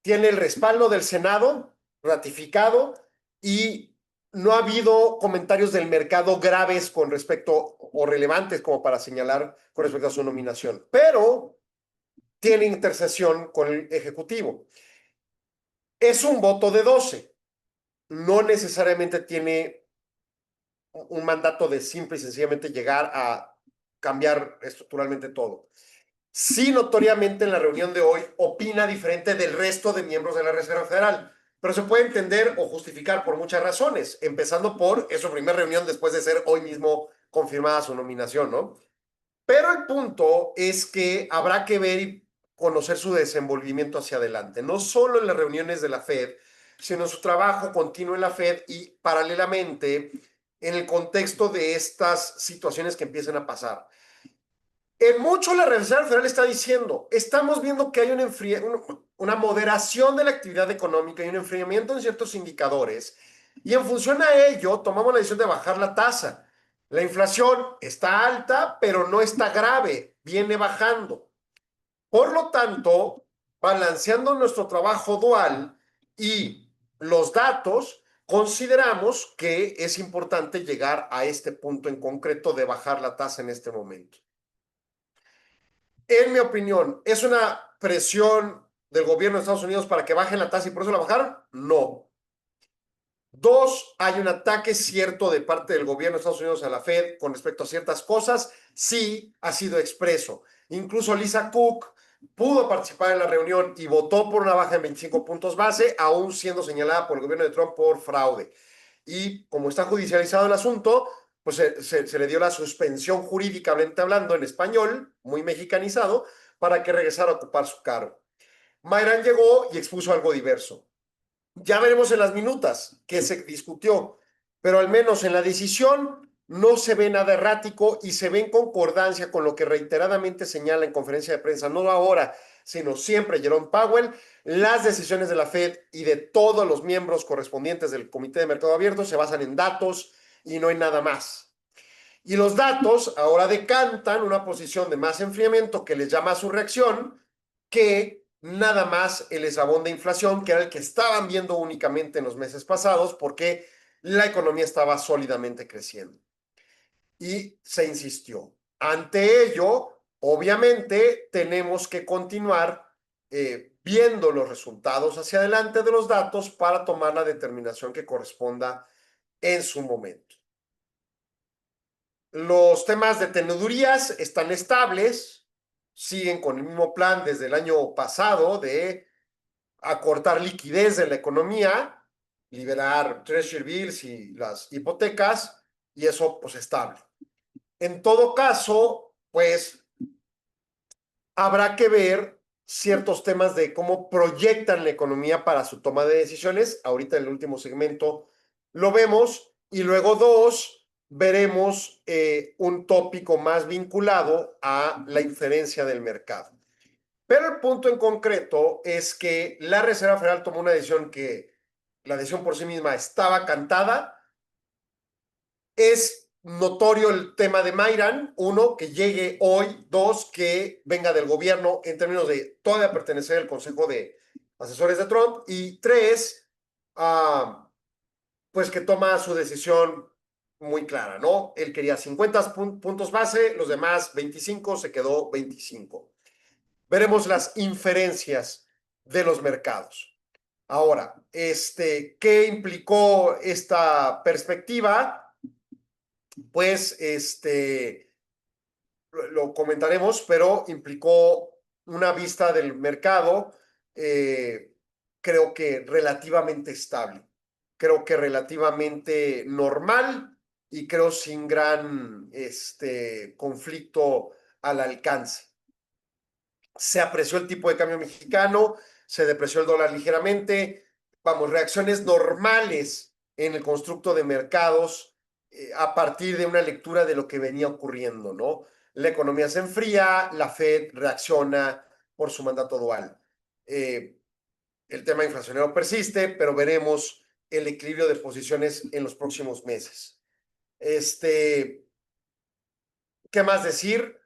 Tiene el respaldo del Senado ratificado y no ha habido comentarios del mercado graves con respecto o relevantes como para señalar con respecto a su nominación, pero tiene intercesión con el Ejecutivo. Es un voto de 12, no necesariamente tiene un mandato de simple y sencillamente llegar a cambiar estructuralmente todo. Sí, notoriamente en la reunión de hoy opina diferente del resto de miembros de la Reserva Federal, pero se puede entender o justificar por muchas razones, empezando por su primera reunión después de ser hoy mismo confirmada su nominación, ¿no? Pero el punto es que habrá que ver y conocer su desenvolvimiento hacia adelante, no solo en las reuniones de la Fed, sino en su trabajo continuo en la Fed y paralelamente en el contexto de estas situaciones que empiezan a pasar. En mucho la Reserva Federal está diciendo, estamos viendo que hay una moderación de la actividad económica y un enfriamiento en ciertos indicadores, y en función a ello tomamos la decisión de bajar la tasa. La inflación está alta, pero no está grave, viene bajando. Por lo tanto, balanceando nuestro trabajo dual y los datos, consideramos que es importante llegar a este punto en concreto de bajar la tasa en este momento. En mi opinión, ¿es una presión del gobierno de Estados Unidos para que bajen la tasa y por eso la bajaron? No. Dos, hay un ataque cierto de parte del gobierno de Estados Unidos a la Fed con respecto a ciertas cosas. Sí, ha sido expreso. Incluso Lisa Cook pudo participar en la reunión y votó por una baja en 25 puntos base, aún siendo señalada por el gobierno de Trump por fraude. Y como está judicializado el asunto, pues se le dio la suspensión jurídicamente hablando en español, muy mexicanizado, para que regresara a ocupar su cargo. Mayran llegó y expuso algo diverso. Ya veremos en las minutas que se discutió, pero al menos en la decisión no se ve nada errático y se ve en concordancia con lo que reiteradamente señala en conferencia de prensa, no ahora, sino siempre Jerome Powell. Las decisiones de la Fed y de todos los miembros correspondientes del Comité de Mercado Abierto se basan en datos y no en nada más. Y los datos ahora decantan una posición de más enfriamiento que les llama a su reacción que nada más el eslabón de inflación, que era el que estaban viendo únicamente en los meses pasados, porque la economía estaba sólidamente creciendo. Y se insistió. Ante ello, obviamente, tenemos que continuar viendo los resultados hacia adelante de los datos para tomar la determinación que corresponda en su momento. Los temas de tenedurías están estables, siguen con el mismo plan desde el año pasado de acortar liquidez de la economía, liberar treasury bills y las hipotecas, y eso pues estable. En todo caso, pues habrá que ver ciertos temas de cómo proyectan la economía para su toma de decisiones. Ahorita en el último segmento lo vemos. Y luego dos, veremos un tópico más vinculado a la inferencia del mercado. Pero el punto en concreto es que la Reserva Federal tomó una decisión que la decisión por sí misma estaba cantada. Es notorio el tema de Mayran, uno, que llegue hoy, dos, que venga del gobierno en términos de todavía pertenecer al Consejo de Asesores de Trump, y tres, pues que toma su decisión muy clara, ¿no? Él quería 50 puntos base, los demás 25, se quedó 25. Veremos las inferencias de los mercados. Ahora, ¿qué implicó esta perspectiva? Pues lo comentaremos, pero implicó una vista del mercado, creo que relativamente estable, creo que relativamente normal y creo sin gran conflicto al alcance. se apreció el tipo de cambio mexicano, se depreció el dólar ligeramente, vamos, reacciones normales en el constructo de mercados a partir de una lectura de lo que venía ocurriendo, ¿no? La economía se enfría, la Fed reacciona por su mandato dual. El tema inflacionario persiste, pero veremos el equilibrio de posiciones en los próximos meses. ¿Qué más decir?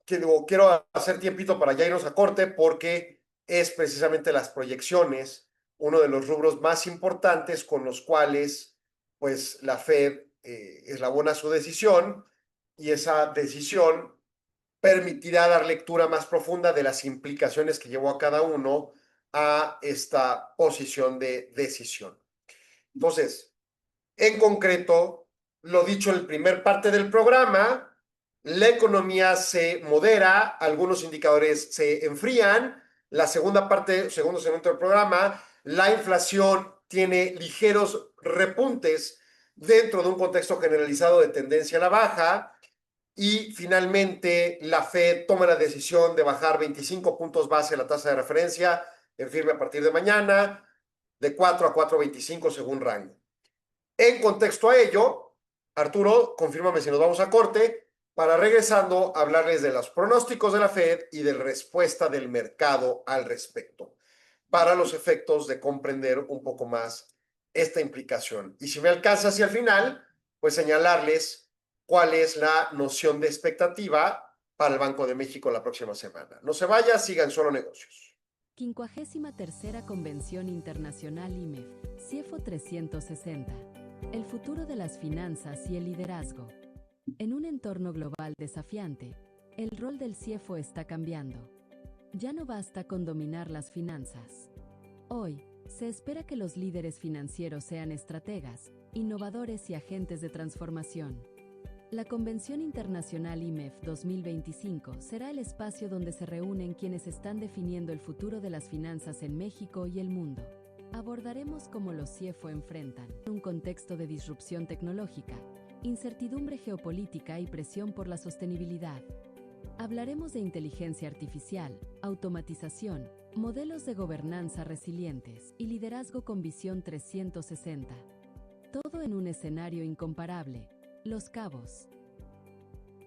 Quiero hacer tiempito para ya irnos a corte porque es precisamente las proyecciones uno de los rubros más importantes con los cuales pues la Fed eslabona su decisión y esa decisión permitirá dar lectura más profunda de las implicaciones que llevó a cada uno a esta posición de decisión. Entonces, en concreto, lo dicho en la primera parte del programa, la economía se modera, algunos indicadores se enfrían. La segunda parte, segundo segmento del programa, la inflación tiene ligeros repuntes dentro de un contexto generalizado de tendencia a la baja. Y finalmente, la Fed toma la decisión de bajar 25 puntos base la tasa de referencia en firme a partir de mañana, de 4 a 4.25 según rango. En contexto a ello, Arturo, confírmame si nos vamos a corte, para regresando a hablarles de los pronósticos de la Fed y de la respuesta del mercado al respecto, para los efectos de comprender un poco más esta implicación. Y si me alcanza hacia el final, pues señalarles cuál es la noción de expectativa para el Banco de México la próxima semana. No se vaya, sigan Solo Negocios. 53ª Convención Internacional IMEF, CIEFO 360. El futuro de las finanzas y el liderazgo. En un entorno global desafiante, el rol del CIEFO está cambiando. Ya no basta con dominar las finanzas. Hoy, se espera que los líderes financieros sean estrategas, innovadores y agentes de transformación. La Convención Internacional IMEF 2025 será el espacio donde se reúnen quienes están definiendo el futuro de las finanzas en México y el mundo. Abordaremos cómo los CIEFO enfrentan un contexto de disrupción tecnológica, incertidumbre geopolítica y presión por la sostenibilidad. Hablaremos de inteligencia artificial, automatización, modelos de gobernanza resilientes y liderazgo con visión 360. Todo en un escenario incomparable, Los Cabos,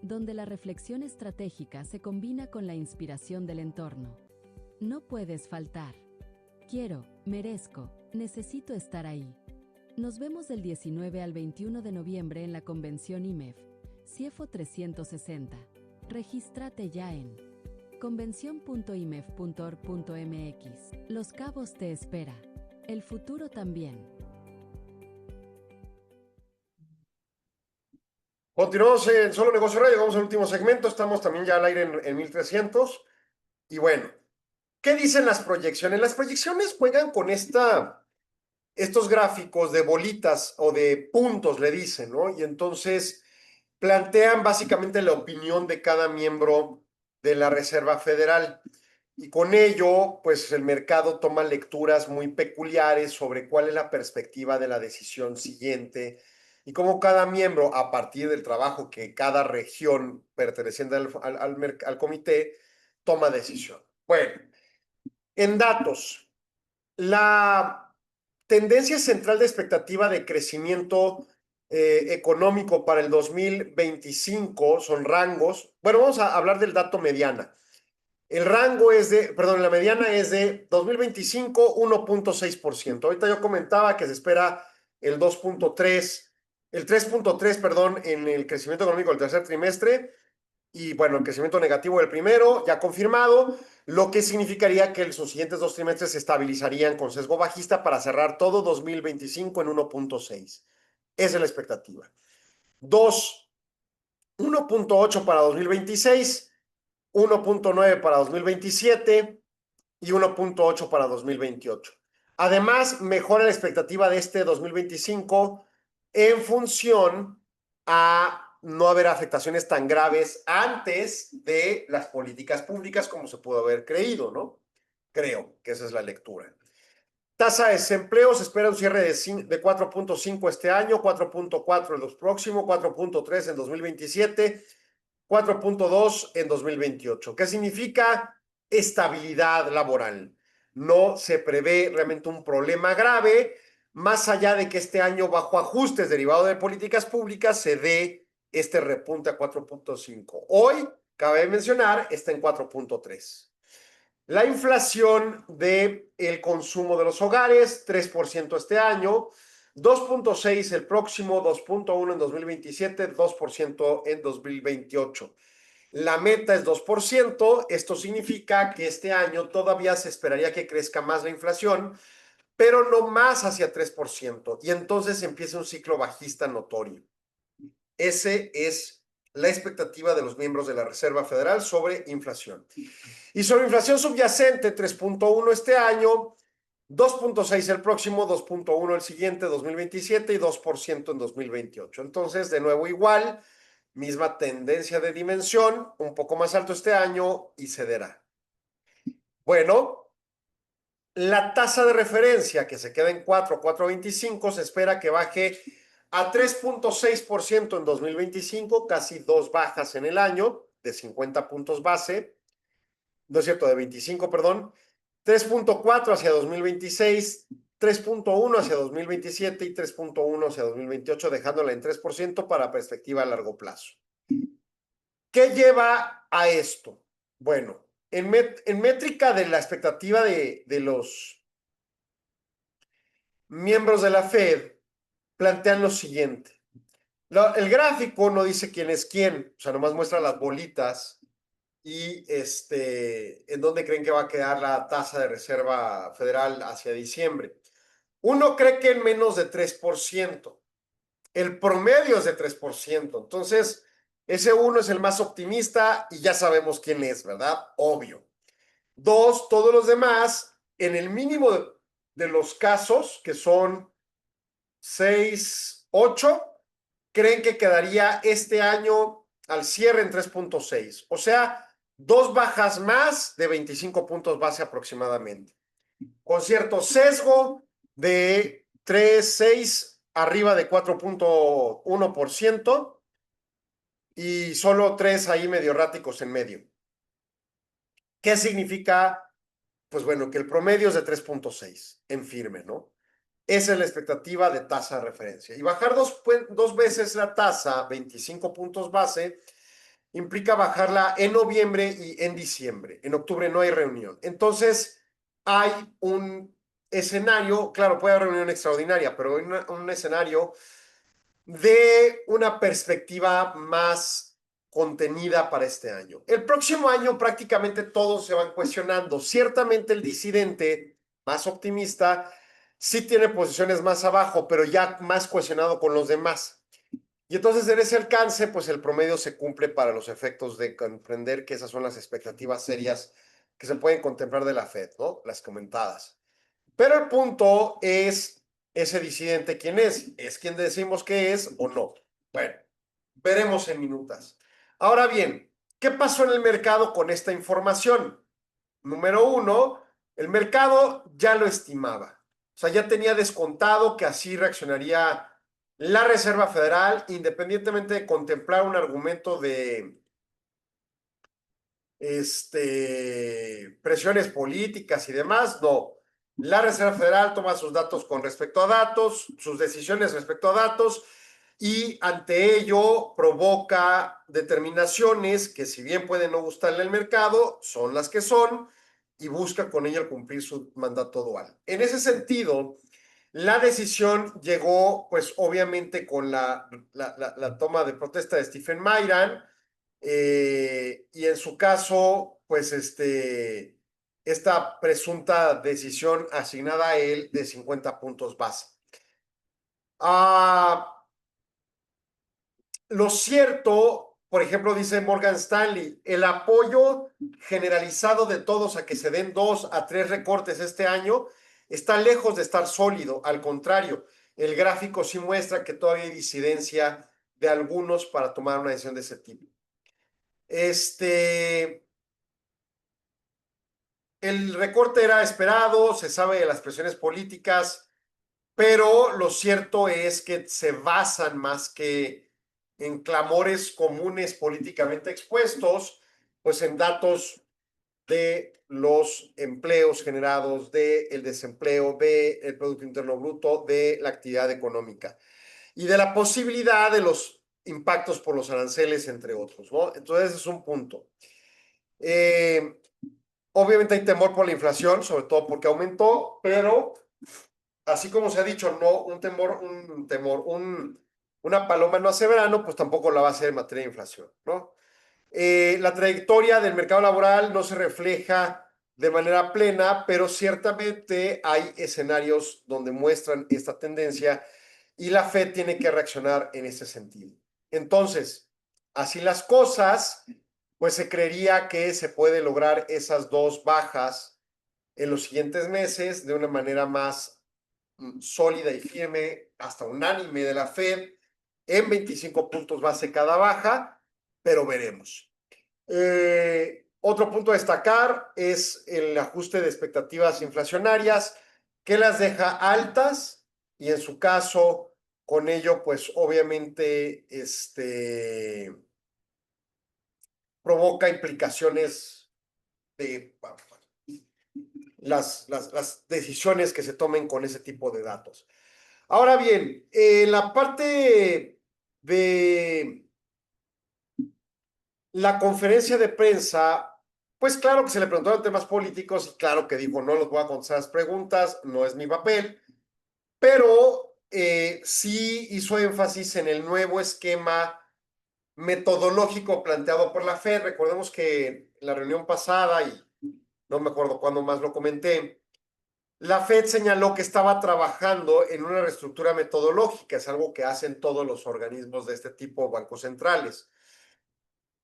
donde la reflexión estratégica se combina con la inspiración del entorno. No puedes faltar. Quiero, merezco, necesito estar ahí. Nos vemos del 19 al 21 de noviembre en la Convención IMEF, CIEFO 360. Regístrate ya en convención.imef.org.mx. Los Cabos te espera. El futuro también. Continuamos en Solo Negocio Radio, llegamos al último segmento, estamos también ya al aire en 1300. Y bueno, ¿qué dicen las proyecciones? Las proyecciones juegan con estos gráficos de bolitas o de puntos, le dicen, ¿no? Y entonces plantean básicamente la opinión de cada miembro de la Reserva Federal. Y con ello, pues el mercado toma lecturas muy peculiares sobre cuál es la perspectiva de la decisión siguiente y cómo cada miembro, a partir del trabajo que cada región perteneciente al comité, toma decisión. Bueno, en datos, la tendencia central de expectativa de crecimiento económico para el 2025 son rangos. Bueno, vamos a hablar del dato mediana. La mediana es de 2025, 1.6%. Ahorita yo comentaba que se espera el 3.3, perdón, en el crecimiento económico del tercer trimestre. Y bueno, el crecimiento negativo del primero, ya confirmado, lo que significaría que sus siguientes 2 trimestres se estabilizarían con sesgo bajista para cerrar todo 2025 en 1.6. Esa es la expectativa. 2, 1.8 para 2026, 1.9 para 2027 y 1.8 para 2028. Además, mejora la expectativa de este 2025 en función a no haber afectaciones tan graves antes de las políticas públicas como se pudo haber creído, ¿no? Creo que esa es la lectura. Tasa de desempleo, se espera un cierre de 4.5 este año, 4.4 en los próximos, 4.3 en 2027 4.2 en 2028. ¿Qué significa? Estabilidad laboral. No se prevé realmente un problema grave, más allá de que este año, bajo ajustes derivados de políticas públicas, se dé este repunte a 4.5. Hoy, cabe mencionar, está en 4.3. La inflación del consumo de los hogares, 3% este año, 2.6 el próximo, 2.1 en 2027, 2% en 2028. La meta es 2%. Esto significa que este año todavía se esperaría que crezca más la inflación, pero no más hacia 3%. Y entonces empieza un ciclo bajista notorio. Ese es la expectativa de los miembros de la Reserva Federal sobre inflación. Y sobre inflación subyacente, 3.1 este año, 2.6 el próximo, 2.1 el siguiente, 2027 y 2% en 2028. Entonces, de nuevo igual, misma tendencia de dimensión, un poco más alto este año y cederá. Bueno, la tasa de referencia que se queda en 4.25, se espera que baje a 3.6% en 2025, casi 2 bajas en el año de 50 puntos base. No es cierto, de 25, perdón, 3.4 hacia 2026, 3.1 hacia 2027 y 3.1 hacia 2028, dejándola en 3% para perspectiva a largo plazo. ¿Qué lleva a esto? Bueno, en métrica de la expectativa de los miembros de la Fed, plantean lo siguiente. El gráfico no dice quién es quién, o sea, nomás muestra las bolitas y en dónde creen que va a quedar la tasa de reserva federal hacia diciembre. Uno cree que en menos de 3%. El promedio es de 3%. Entonces, ese uno es el más optimista y ya sabemos quién es, ¿verdad? Obvio. Dos, todos los demás, en el mínimo de los casos, que son 6, 8, creen que quedaría este año al cierre en 3.6. O sea, 2 bajas más de 25 puntos base aproximadamente, con cierto sesgo de 3, 6 arriba de 4.1% y solo 3 ahí medio erráticos en medio. ¿Qué significa? Pues bueno, que el promedio es de 3.6 en firme, ¿no? Esa es la expectativa de tasa de referencia. Y bajar dos veces la tasa, 25 puntos base, implica bajarla en noviembre y en diciembre. En octubre no hay reunión. Entonces, hay un escenario, claro, puede haber reunión extraordinaria, pero un escenario de una perspectiva más contenida para este año. El próximo año prácticamente todos se van cuestionando. Ciertamente el disidente más optimista sí tiene posiciones más abajo, pero ya más cuestionado con los demás. Y entonces en ese alcance, pues el promedio se cumple para los efectos de comprender que esas son las expectativas serias que se pueden contemplar de la Fed, ¿no? Las comentadas. Pero el punto es ese disidente quién es. ¿Es quien decimos que es o no? Bueno, veremos en minutas. Ahora bien, ¿qué pasó en el mercado con esta información? Número uno, el mercado ya lo estimaba. O sea, ya tenía descontado que así reaccionaría la Reserva Federal, independientemente de contemplar un argumento de presiones políticas y demás. No. La Reserva Federal toma sus datos con respecto a datos, sus decisiones respecto a datos, y ante ello provoca determinaciones que, si bien pueden no gustarle al mercado, son las que son, y busca con ello cumplir su mandato dual. En ese sentido, la decisión llegó, pues obviamente, con la toma de protesta de Stephen Mayran, y en su caso, pues esta presunta decisión asignada a él de 50 puntos base. Lo cierto, por ejemplo, dice Morgan Stanley, el apoyo generalizado de todos a que se den 2 a 3 recortes este año está lejos de estar sólido. Al contrario, el gráfico sí muestra que todavía hay disidencia de algunos para tomar una decisión de ese tipo. El recorte era esperado, se sabe de las presiones políticas, pero lo cierto es que se basan más que en clamores comunes políticamente expuestos, pues en datos de los empleos generados, del desempleo, del Producto Interno Bruto, de la actividad económica y de la posibilidad de los impactos por los aranceles, entre otros, ¿no? Entonces, ese es un punto. Obviamente hay temor por la inflación, sobre todo porque aumentó, pero así como se ha dicho, no una paloma no hace verano, pues tampoco la va a hacer en materia de inflación, ¿no? La trayectoria del mercado laboral no se refleja de manera plena, pero ciertamente hay escenarios donde muestran esta tendencia y la Fed tiene que reaccionar en ese sentido. Entonces, así las cosas, pues se creería que se puede lograr esas dos bajas en los siguientes meses de una manera más sólida y firme, hasta unánime de la Fed, en 25 puntos base cada baja, pero veremos. Otro punto a destacar es el ajuste de expectativas inflacionarias, que las deja altas y en su caso, con ello, pues obviamente provoca implicaciones de las decisiones que se tomen con ese tipo de datos. Ahora bien, en la parte de la conferencia de prensa, pues claro que se le preguntaron temas políticos y claro que dijo, no los voy a contestar las preguntas, no es mi papel, pero sí hizo énfasis en el nuevo esquema metodológico planteado por la Fed. Recordemos que en la reunión pasada, y no me acuerdo cuándo más lo comenté, la Fed señaló que estaba trabajando en una reestructura metodológica, es algo que hacen todos los organismos de este tipo, bancos centrales.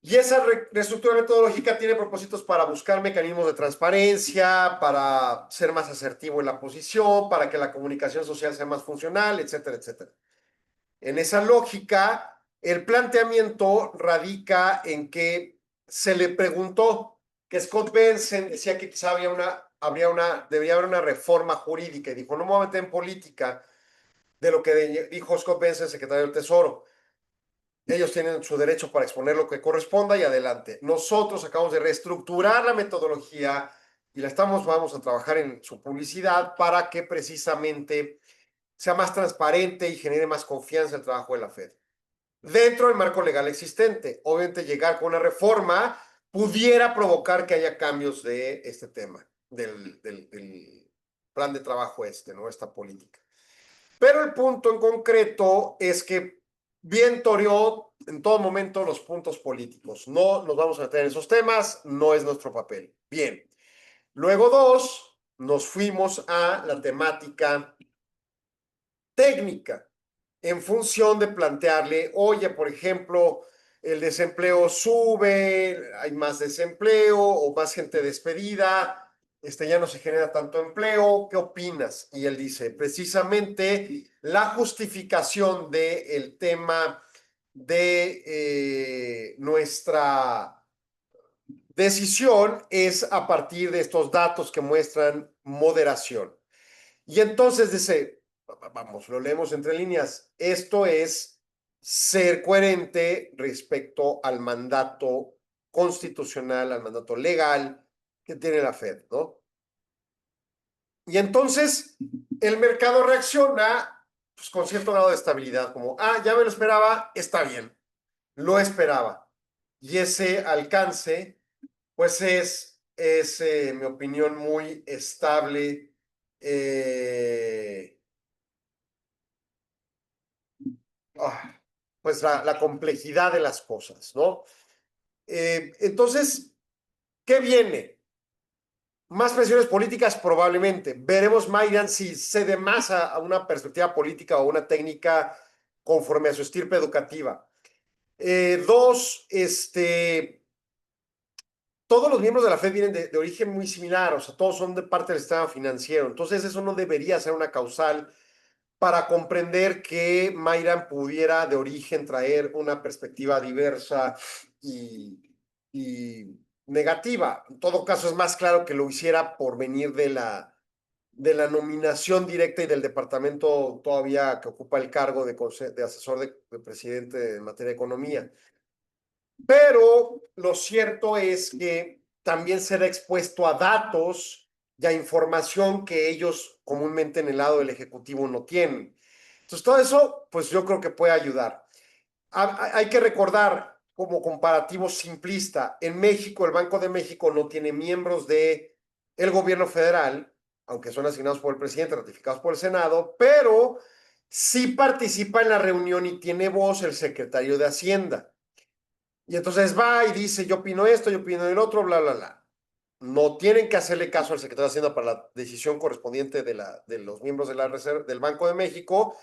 Y esa reestructura metodológica tiene propósitos para buscar mecanismos de transparencia, para ser más asertivo en la posición, para que la comunicación social sea más funcional, etcétera, etcétera. En esa lógica, el planteamiento radica en que se le preguntó que Scott Bessent decía que quizá debería haber una reforma jurídica y dijo, no me voy a meter en política de lo que dijo Scott Bessent, secretario del Tesoro. Ellos tienen su derecho para exponer lo que corresponda y adelante. Nosotros acabamos de reestructurar la metodología y vamos a trabajar en su publicidad para que precisamente sea más transparente y genere más confianza en el trabajo de la Fed. Dentro del marco legal existente, obviamente llegar con una reforma pudiera provocar que haya cambios de este tema, del plan de trabajo ¿no? Esta política. Pero el punto en concreto es que bien toreó en todo momento los puntos políticos. No nos vamos a meter en esos temas, no es nuestro papel. Bien. Luego nos fuimos a la temática técnica en función de plantearle, oye, por ejemplo, el desempleo sube, hay más desempleo o más gente despedida, ya no se genera tanto empleo, ¿qué opinas? Y él dice, precisamente la justificación del tema de nuestra decisión es a partir de estos datos que muestran moderación. Y entonces dice, vamos, lo leemos entre líneas, esto es ser coherente respecto al mandato constitucional, al mandato legal que tiene la Fed, ¿no? Y entonces el mercado reacciona pues, con cierto grado de estabilidad, como, ya me lo esperaba, está bien, lo esperaba. Y ese alcance, pues es en mi opinión, muy estable. Pues la complejidad de las cosas, ¿no? Entonces, ¿qué viene? Más presiones políticas probablemente. Veremos Mayran si cede más a una perspectiva política o una técnica conforme a su estirpe educativa. Dos, todos los miembros de la Fed vienen de origen muy similar, o sea, todos son de parte del sistema financiero. Entonces, eso no debería ser una causal para comprender que Mayran pudiera de origen traer una perspectiva diversa y negativa. En todo caso, es más claro que lo hiciera por venir de la de la nominación directa y del departamento todavía que ocupa el cargo de asesor de presidente en materia de economía. Pero lo cierto es que también será expuesto a datos y a información que ellos comúnmente en el lado del Ejecutivo no tienen. Entonces, todo eso, pues yo creo que puede ayudar. Hay que recordar, como comparativo simplista, en México, el Banco de México no tiene miembros del gobierno federal, aunque son asignados por el presidente, ratificados por el Senado, pero sí participa en la reunión y tiene voz el secretario de Hacienda. Y entonces va y dice, yo opino esto, yo opino el otro, bla, bla, bla. No tienen que hacerle caso al secretario de Hacienda para la decisión correspondiente de los miembros de la Reserva, del Banco de México,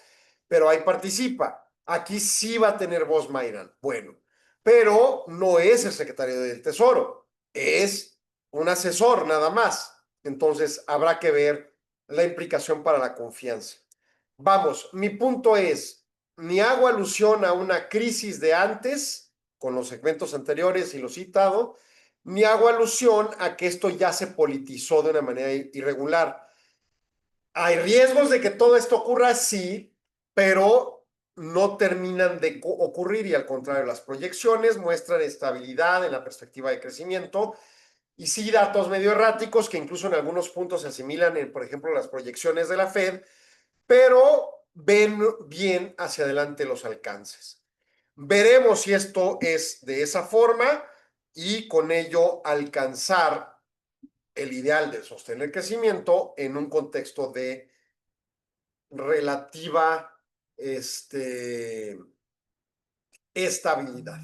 pero ahí participa. Aquí sí va a tener voz Mayran. Bueno, pero no es el secretario del Tesoro, es un asesor nada más. Entonces habrá que ver la implicación para la confianza. Vamos, mi punto es, ni hago alusión a una crisis de antes, con los segmentos anteriores y lo citado, ni hago alusión a que esto ya se politizó de una manera irregular. Hay riesgos de que todo esto ocurra, sí, pero no terminan de ocurrir y al contrario, las proyecciones muestran estabilidad en la perspectiva de crecimiento y sí datos medio erráticos que incluso en algunos puntos se asimilan en, por ejemplo, las proyecciones de la Fed, pero ven bien hacia adelante los alcances. Veremos si esto es de esa forma y con ello alcanzar el ideal de sostener el crecimiento en un contexto de relativa estabilidad.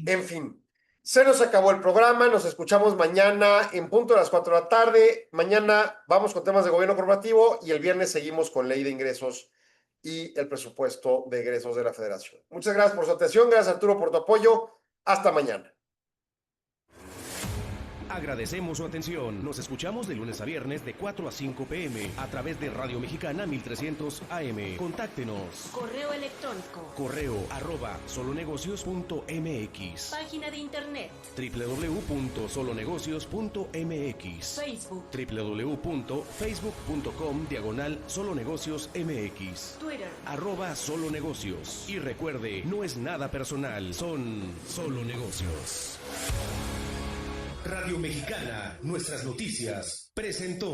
En fin, se nos acabó el programa, nos escuchamos mañana en punto de las 4 de la tarde. Mañana vamos con temas de gobierno corporativo y el viernes seguimos con ley de ingresos y el presupuesto de egresos de la Federación. Muchas gracias por su atención, gracias Arturo por tu apoyo. Hasta mañana. Agradecemos su atención. Nos escuchamos de lunes a viernes de 4 a 5 p.m. a través de Radio Mexicana 1300 AM. Contáctenos. Correo electrónico. correo@solonegocios.mx. Página de internet. www.solonegocios.mx. Facebook. www.facebook.com/solonegociosmx. Twitter. @solonegocios. Y recuerde, no es nada personal, son solo negocios. Radio Mexicana, nuestras noticias, presentó.